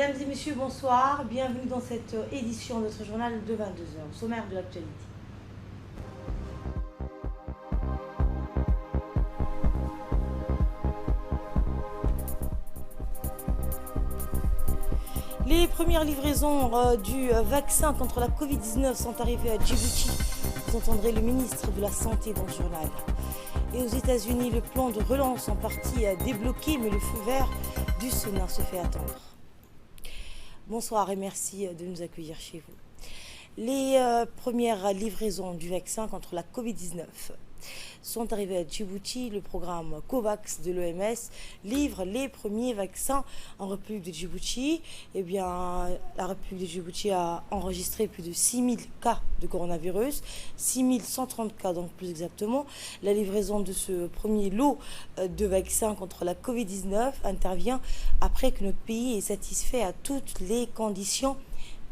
Mesdames et messieurs, bonsoir. Bienvenue dans cette édition de notre journal de 22 heures. Au sommaire de l'actualité. Les premières livraisons du vaccin contre la Covid-19 sont arrivées à Djibouti. Vous entendrez le ministre de la Santé dans le journal. Et aux États-Unis, le plan de relance en partie débloqué, mais le feu vert du Sénat se fait attendre. Bonsoir et merci de nous accueillir chez vous. Les premières livraisons du vaccin contre la Covid-19 sont arrivées à Djibouti. Le programme COVAX de l'OMS livre les premiers vaccins en République de Djibouti. Eh bien, la République de Djibouti a enregistré plus de 6000 cas de coronavirus, 6130 cas donc plus exactement. La livraison de ce premier lot de vaccins contre la Covid-19 intervient après que notre pays ait satisfait à toutes les conditions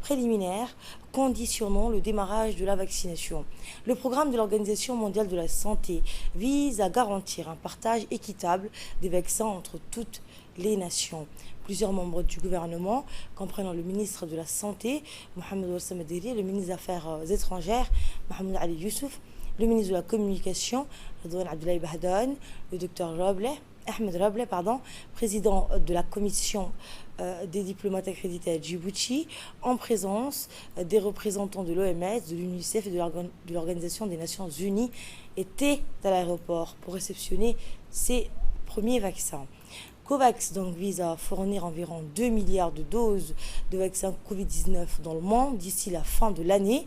préliminaires conditionnant le démarrage de la vaccination. Le programme de l'Organisation mondiale de la santé vise à garantir un partage équitable des vaccins entre toutes les nations. Plusieurs membres du gouvernement, comprenant le ministre de la Santé, Mohamed Wassam Adiri, le ministre des Affaires étrangères, Mohamed Ali Youssouf, le ministre de la Communication, Redouane Abdoulaye Bahdan, le docteur Ahmed Rableh, président de la commission des diplomates accrédités à Djibouti, en présence des représentants de l'OMS, de l'UNICEF et de l'Organisation des Nations Unies, étaient à l'aéroport pour réceptionner ces premiers vaccins. COVAX donc vise à fournir environ 2 milliards de doses de vaccins Covid-19 dans le monde d'ici la fin de l'année.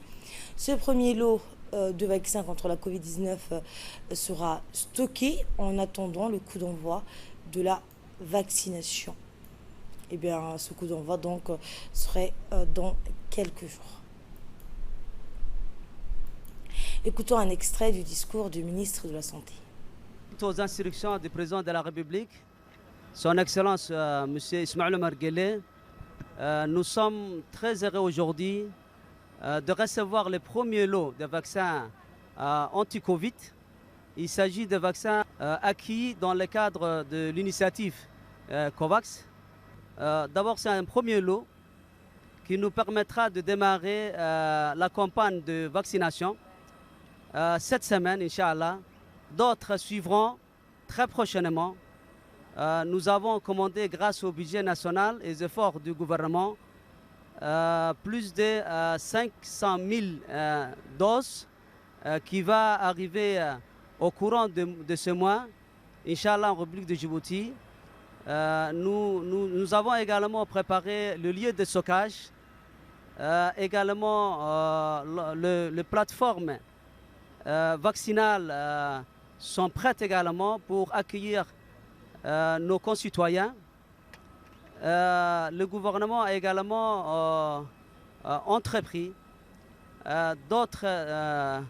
Ce premier lot de vaccins contre la Covid-19 sera stocké en attendant le coup d'envoi de la vaccination. Eh bien, ce coup d'envoi donc serait dans quelques jours. Écoutons un extrait du discours du ministre de la Santé. Aux instructions du président de la République, son Excellence M. Ismaël Omar Guelleh, nous sommes très heureux aujourd'hui de recevoir les premiers lots de vaccins anti-Covid. Il s'agit de vaccins acquis dans le cadre de l'initiative COVAX. D'abord, c'est un premier lot qui nous permettra de démarrer la campagne de vaccination cette semaine, Inch'Allah. D'autres suivront très prochainement. Nous avons commandé, grâce au budget national et aux efforts du gouvernement, plus de 500 000 doses qui va arriver au courant de ce mois, Inch'Allah, en République de Djibouti. Nous avons également préparé le lieu de stockage, également les plateformes vaccinales sont prêtes également pour accueillir nos concitoyens. Le gouvernement a également entrepris d'autres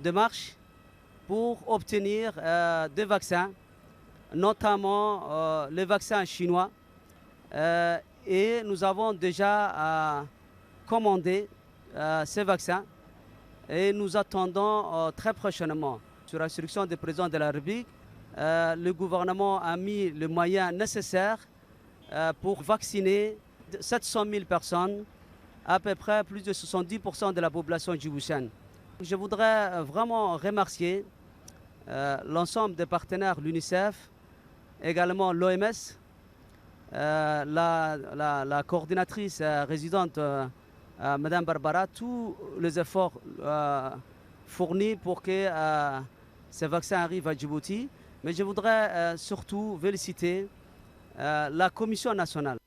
démarches pour obtenir des vaccins, notamment les vaccins chinois. Et nous avons déjà commandé ces vaccins et nous attendons très prochainement. Sur instruction du président de la République, le gouvernement a mis les moyens nécessaires pour vacciner 700 000 personnes, à peu près plus de 70% de la population djiboutienne. Je voudrais vraiment remercier l'ensemble des partenaires, l'UNICEF, également l'OMS, la coordinatrice résidente, Madame Barbara, tous les efforts fournis pour que ces vaccins arrivent à Djibouti. Mais je voudrais surtout féliciter la Commission nationale.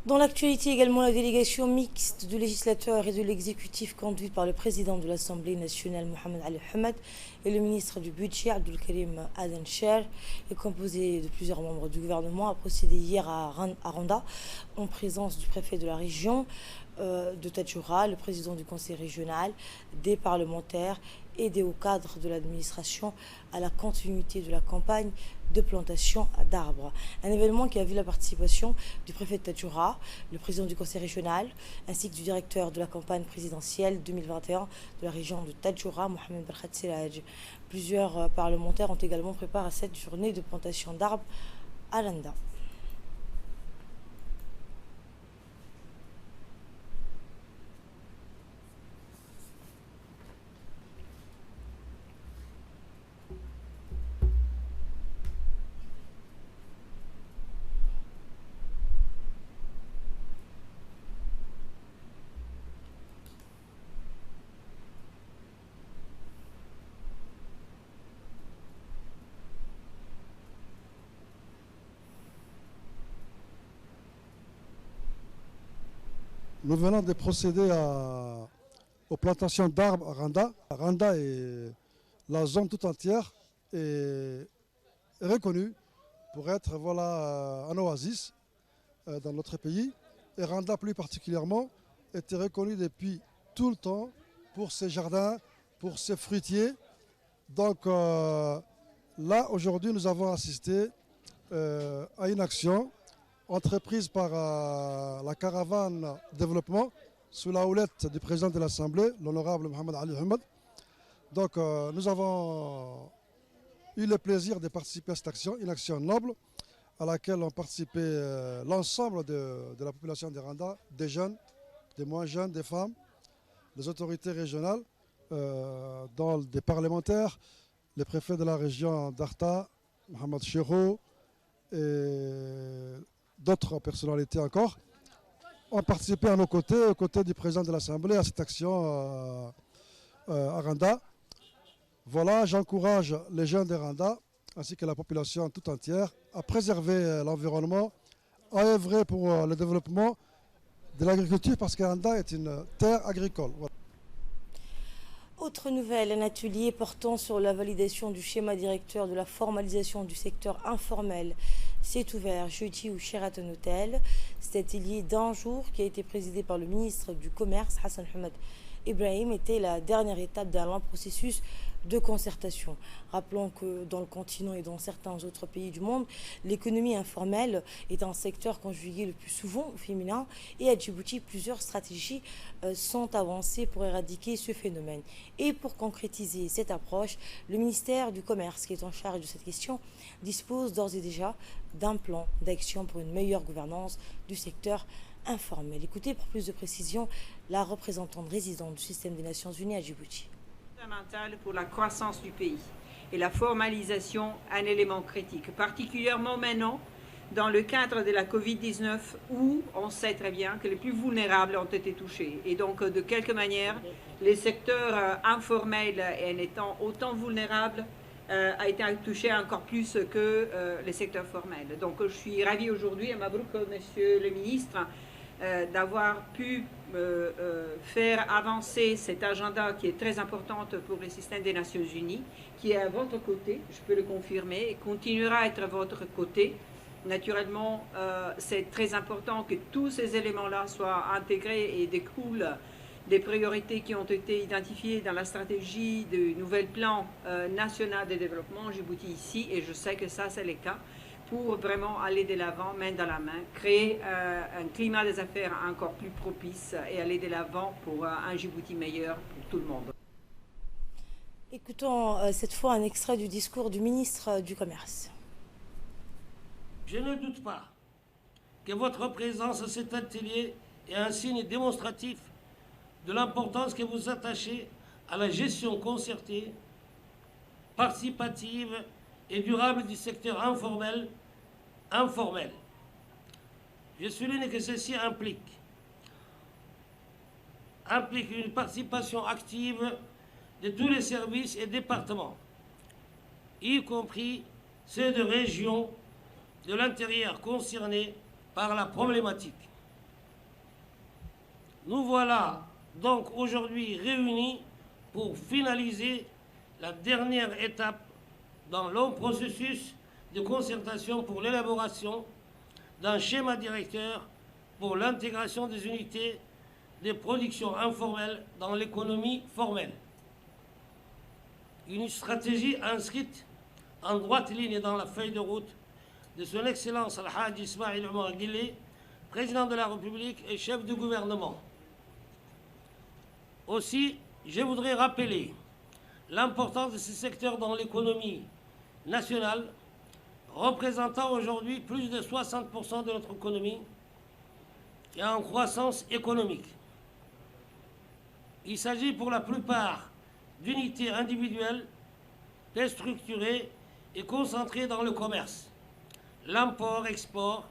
Dans l'actualité également, la délégation mixte du législateur et de l'exécutif conduite par le président de l'Assemblée nationale Mohamed Ali Hamed et le ministre du budget Abdul Karim Aden Cher est composée de plusieurs membres du gouvernement, a procédé hier à Randa en présence du préfet de la région de Tadjoura, le président du conseil régional, des parlementaires et des hauts cadres de l'administration à la continuité de la campagne de plantation d'arbres. Un événement qui a vu la participation du préfet de Tadjoura, le président du conseil régional, ainsi que du directeur de la campagne présidentielle 2021 de la région de Tadjoura, Mohamed Barkhat Selaj. Plusieurs parlementaires ont également préparé cette journée de plantation d'arbres à Landa. Nous venons de procéder aux plantations d'arbres à Randa. Randa est la zone tout entière est reconnue pour être un oasis dans notre pays. Et Randa plus particulièrement était reconnue depuis tout le temps pour ses jardins, pour ses fruitiers. Donc là, aujourd'hui, nous avons assisté à une action entreprise par la caravane développement sous la houlette du président de l'Assemblée, l'honorable Mohamed Ali Ahmed. Donc nous avons eu le plaisir de participer à cette action, une action noble à laquelle ont participé l'ensemble de la population de Randa, des jeunes, des moins jeunes, des femmes, les autorités régionales, dont des parlementaires, les préfets de la région d'Arta, Mohamed Chiro et d'autres personnalités encore, ont participé à nos côtés, aux côtés du président de l'Assemblée, à cette action à Randa. Voilà, j'encourage les jeunes de Randa, ainsi que la population tout entière, à préserver l'environnement, à œuvrer pour le développement de l'agriculture, parce que Randa est une terre agricole. Voilà. Autre nouvelle, un atelier portant sur la validation du schéma directeur de la formalisation du secteur informel s'est ouvert jeudi au Sheraton Hotel. Cet atelier d'un jour qui a été présidé par le ministre du Commerce, Hassan Ahmed Ibrahim, était la dernière étape d'un lent processus de concertation. Rappelons que dans le continent et dans certains autres pays du monde, l'économie informelle est un secteur conjugué le plus souvent au féminin, et à Djibouti, plusieurs stratégies sont avancées pour éradiquer ce phénomène. Et pour concrétiser cette approche, le ministère du Commerce, qui est en charge de cette question, dispose d'ores et déjà d'un plan d'action pour une meilleure gouvernance du secteur informel. Écoutez pour plus de précision la représentante résidente du système des Nations Unies à Djibouti. Fondamentale pour la croissance du pays et la formalisation un élément critique, particulièrement maintenant dans le cadre de la Covid-19 où on sait très bien que les plus vulnérables ont été touchés. Et donc, de quelque manière, les secteurs informels, en étant autant vulnérables, a été touché encore plus que les secteurs formels. Donc, je suis ravie aujourd'hui, à Mabrouk, Monsieur le ministre, d'avoir pu faire avancer cet agenda qui est très important pour le système des Nations Unies, qui est à votre côté, je peux le confirmer, et continuera à être à votre côté. Naturellement, c'est très important que tous ces éléments-là soient intégrés et découlent des priorités qui ont été identifiées dans la stratégie du nouvel plan national de développement Djibouti ici, et je sais que ça, c'est le cas, pour vraiment aller de l'avant, main dans la main, créer un climat des affaires encore plus propice et aller de l'avant pour un Djibouti meilleur pour tout le monde. Écoutons cette fois un extrait du discours du ministre du Commerce. Je ne doute pas que votre présence à cet atelier est un signe démonstratif de l'importance que vous attachez à la gestion concertée, participative et durable du secteur informel. Je souligne que ceci implique une participation active de tous les services et départements, y compris ceux de régions de l'intérieur concernés par la problématique. Nous voilà donc aujourd'hui réunis pour finaliser la dernière étape dans long processus de concertation pour l'élaboration d'un schéma directeur pour l'intégration des unités de production informelle dans l'économie formelle. Une stratégie inscrite en droite ligne dans la feuille de route de son Excellence Al-Hajj Ismail Omar Guelleh, président de la République et chef du gouvernement. Aussi, je voudrais rappeler l'importance de ce secteur dans l'économie nationale, représentant aujourd'hui plus de 60% de notre économie et en croissance économique. Il s'agit pour la plupart d'unités individuelles, déstructurées et concentrées dans le commerce, l'import-export,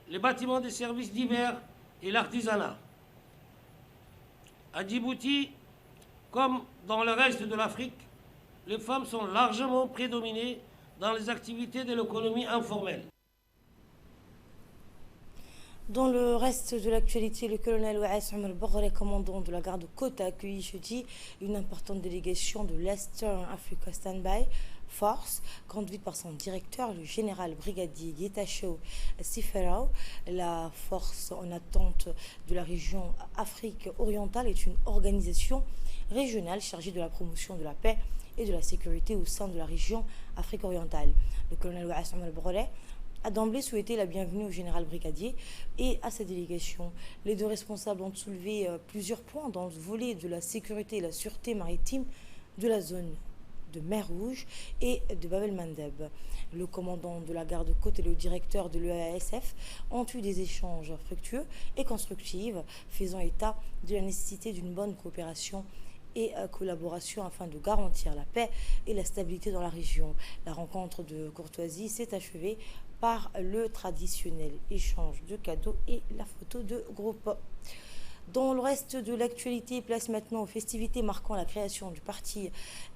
les bâtiments de services divers et l'artisanat. À Djibouti, comme dans le reste de l'Afrique, les femmes sont largement prédominées dans les activités de l'économie informelle. Dans le reste de l'actualité, le colonel Waes Omar Boghre, commandant de la garde-côte, a accueilli jeudi une importante délégation de l'Eastern Africa Standby Force, conduite par son directeur, le général brigadier Getachew Siferao. La force en attente de la région Afrique orientale est une organisation régionale chargée de la promotion de la paix et de la sécurité au sein de la région Afrique orientale. Le colonel Waes Omar Boghre a d'emblée souhaité la bienvenue au général brigadier et à sa délégation. Les deux responsables ont soulevé plusieurs points dans le volet de la sécurité et la sûreté maritime de la zone de mer Rouge et de Bab el-Mandeb. Le commandant de la garde-côte et le directeur de l'EASF ont eu des échanges fructueux et constructifs, faisant état de la nécessité d'une bonne coopération et collaboration afin de garantir la paix et la stabilité dans la région. La rencontre de courtoisie s'est achevée par le traditionnel échange de cadeaux et la photo de groupe. Dans le reste de l'actualité, place maintenant aux festivités marquant la création du parti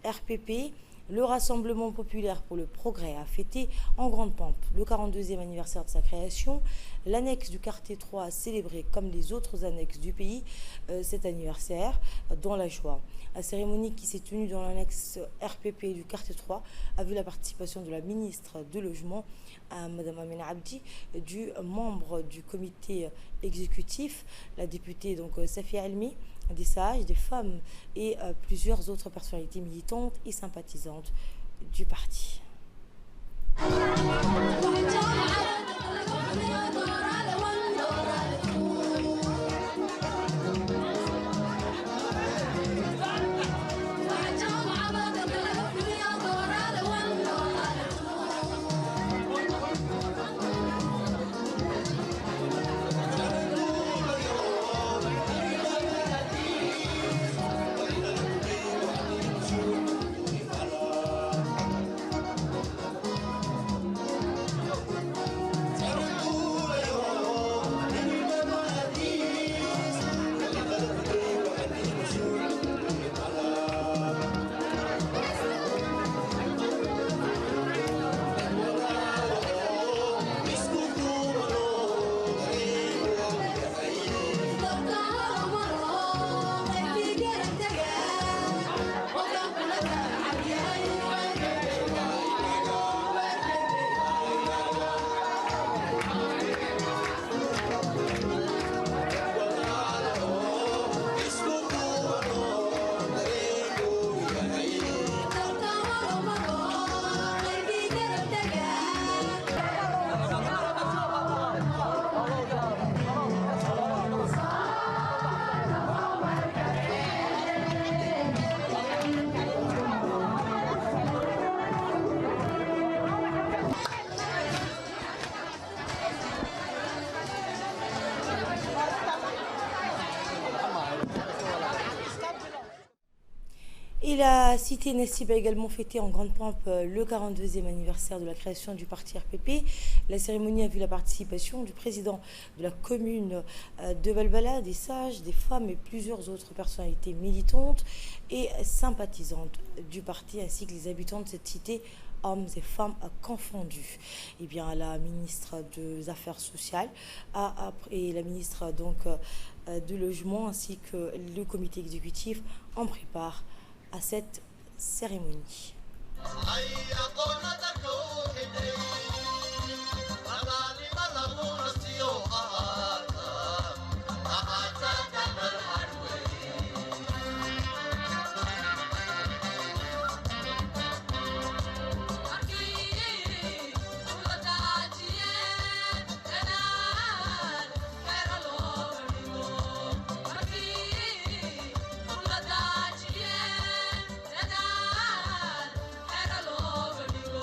RPP. Le Rassemblement populaire pour le progrès a fêté en grande pompe le 42e anniversaire de sa création. L'annexe du quartier 3 a célébré, comme les autres annexes du pays, cet anniversaire dans la joie. La cérémonie qui s'est tenue dans l'annexe RPP du quartier 3 a vu la participation de la ministre du Logement, Mme Amina Abdi, du membre du comité exécutif, la députée Safia Almi, des sages, des femmes et plusieurs autres personnalités militantes et sympathisantes du parti. Et la cité Nessib a également fêté en grande pompe le 42e anniversaire de la création du parti RPP. La cérémonie a vu la participation du président de la commune de Balbala, des sages, des femmes et plusieurs autres personnalités militantes et sympathisantes du parti, ainsi que les habitants de cette cité, hommes et femmes confondus. Eh bien, la ministre des Affaires sociales et la ministre du Logement ainsi que le comité exécutif en préparent à cette cérémonie. Era logo ligou,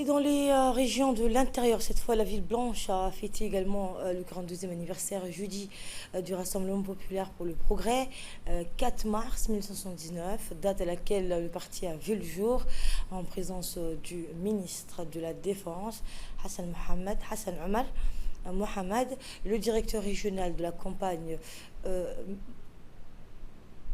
dans les régions de l'intérieur, cette fois, la ville blanche a fêté également le 42e anniversaire jeudi du Rassemblement populaire pour le progrès, 4 mars 1979, date à laquelle le parti a vu le jour en présence du ministre de la Défense, Hassan Omar Mohamed, le directeur régional de la campagne,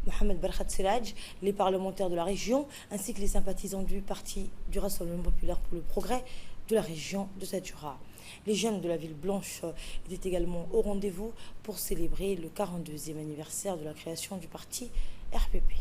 Mohamed Barkhat Siraj, les parlementaires de la région, ainsi que les sympathisants du parti du Rassemblement populaire pour le progrès de la région de Tadjoura. Les jeunes de la ville blanche étaient également au rendez-vous pour célébrer le 42e anniversaire de la création du parti RPP.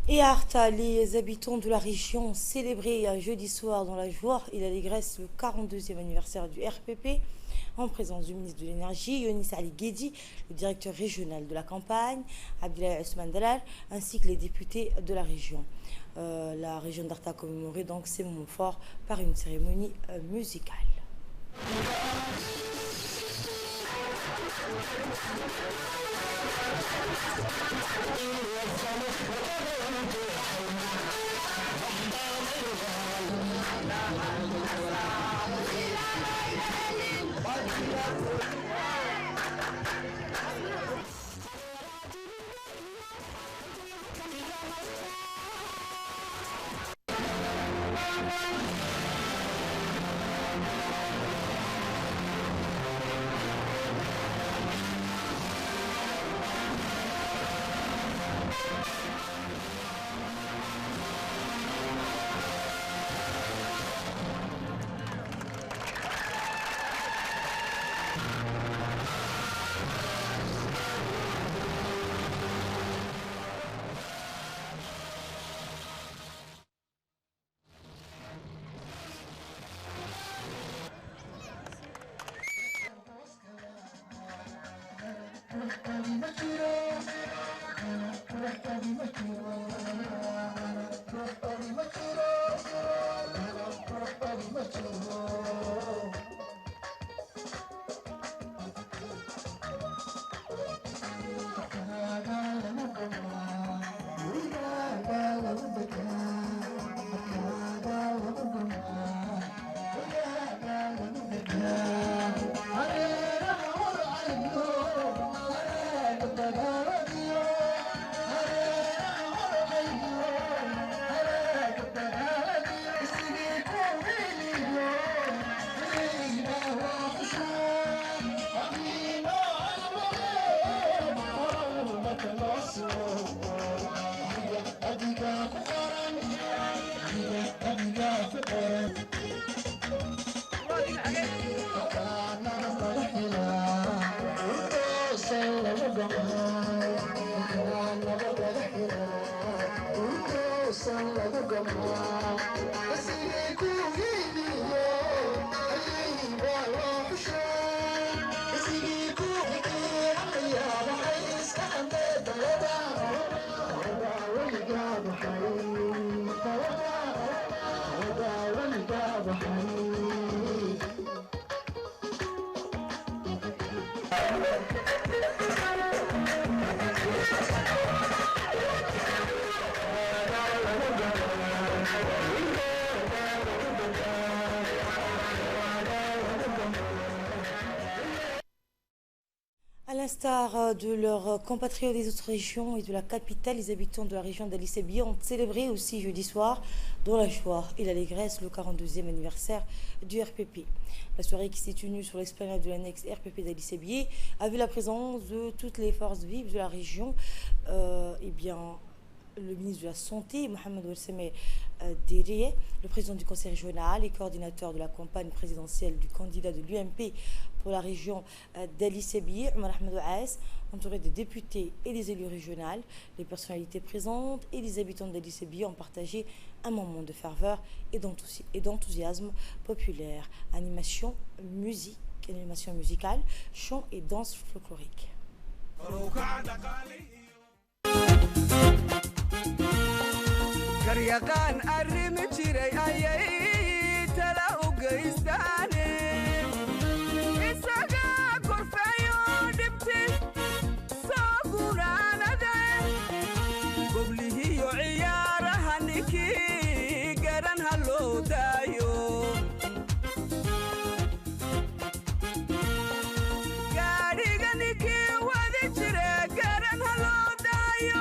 Et à Arta, les habitants de la région ont célébré un jeudi soir dans la joie et l'allégresse le 42e anniversaire du RPP en présence du ministre de l'Énergie, Yonis Ali Guedi, le directeur régional de la campagne, Abdoulaye Ousmane Dalal, ainsi que les députés de la région. La région d'Arta a commémoré donc ces moments forts par une cérémonie musicale. À l'instar de leurs compatriotes des autres régions et de la capitale, les habitants de la région d'Ali Sebiye ont célébré aussi jeudi soir, dans la joie et l'allégresse, le 42e anniversaire du RPP. La soirée qui s'est tenue sur l'esplanade de l'annexe RPP d'Ali Sebiye a vu la présence de toutes les forces vives de la région. Le ministre de la Santé, Mohamed Ouassame Diriye, le président du conseil régional et coordinateur de la campagne présidentielle du candidat de l'UMP pour la région d'Ali Sebiye, Omar Ahmed Ouass, entouré des députés et des élus régionaux. Les personnalités présentes et les habitants d'Ali Sebiye ont partagé un moment de ferveur et d'enthousiasme populaire. Animation musicale, chant et danse folklorique. garyaqaan arrimi jiray ayay tala u geystaane isaga korfeeyo dhibti soo gunaanade goblihiyo ciyaaraha ninkii garan ha loo daayo gaadhiga ninkii wadi jire garan ha loo daayo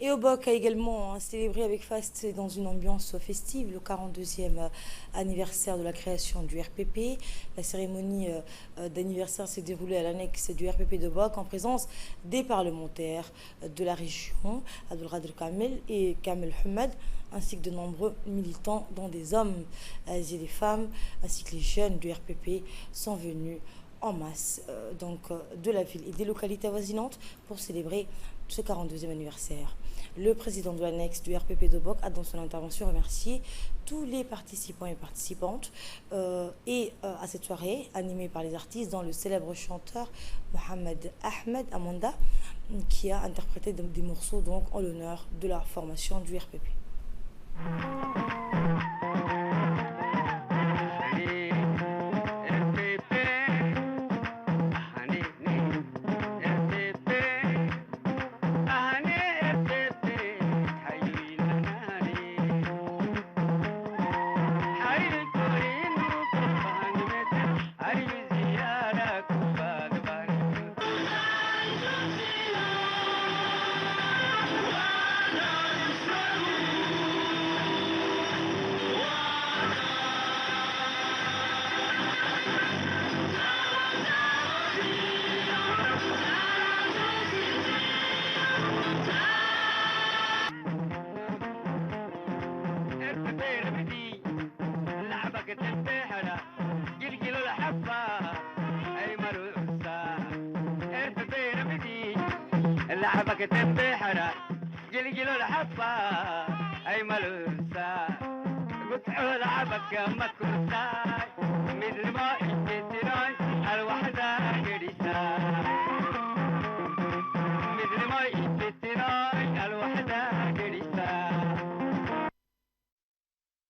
Et Obok a également célébré avec faste dans une ambiance festive le 42e anniversaire de la création du RPP. La cérémonie d'anniversaire s'est déroulée à l'annexe du RPP de Obok en présence des parlementaires de la région, Abdelkader Kamel et Kamel Hamad, ainsi que de nombreux militants, dont des hommes et des femmes, ainsi que les jeunes du RPP sont venus en masse de la ville et des localités avoisinantes pour célébrer ce 42e anniversaire. Le président de l'annexe du RPP de Obok a dans son intervention remercié tous les participants et participantes à cette soirée animée par les artistes, dont le célèbre chanteur Mohamed Ahmed Amanda, qui a interprété des morceaux donc en l'honneur de la formation du RPP.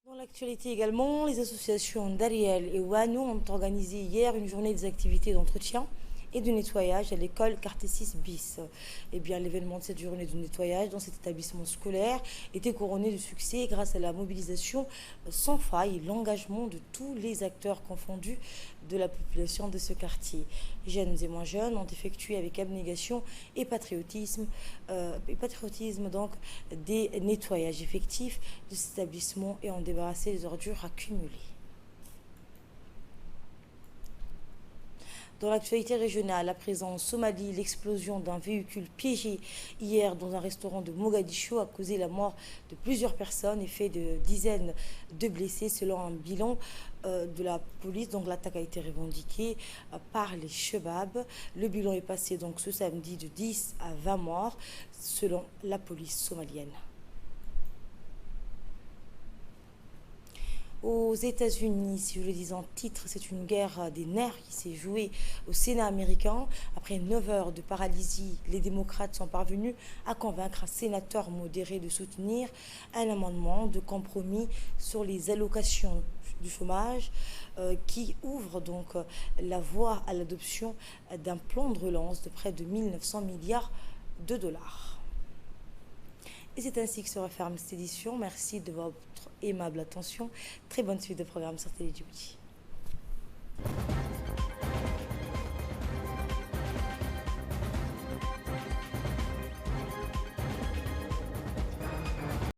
Dans l'actualité également, les associations d'Ariel et Wano ont organisé hier une journée des activités d'entretien et de nettoyage à l'école Quartier 6 bis. Eh bien, l'événement de cette journée de nettoyage dans cet établissement scolaire était couronné de succès grâce à la mobilisation sans faille et l'engagement de tous les acteurs confondus de la population de ce quartier. Jeunes et moins jeunes ont effectué avec abnégation et patriotisme donc des nettoyages effectifs de cet établissement et ont débarrassé les ordures accumulées. Dans l'actualité régionale, à présent en Somalie, l'explosion d'un véhicule piégé hier dans un restaurant de Mogadiscio a causé la mort de plusieurs personnes et fait de dizaines de blessés selon un bilan de la police. Donc l'attaque a été revendiquée par les Chebabs. Le bilan est passé donc ce samedi de 10 à 20 morts selon la police somalienne. Aux États-Unis, si je le dis en titre, c'est une guerre des nerfs qui s'est jouée au Sénat américain. Après 9 heures de paralysie, les démocrates sont parvenus à convaincre un sénateur modéré de soutenir un amendement de compromis sur les allocations du chômage qui ouvre donc la voie à l'adoption d'un plan de relance de près de 1900 milliards de dollars. Et c'est ainsi que se referme cette édition. Merci de votre aimable attention. Très bonne suite de programme sur Télé Djibouti.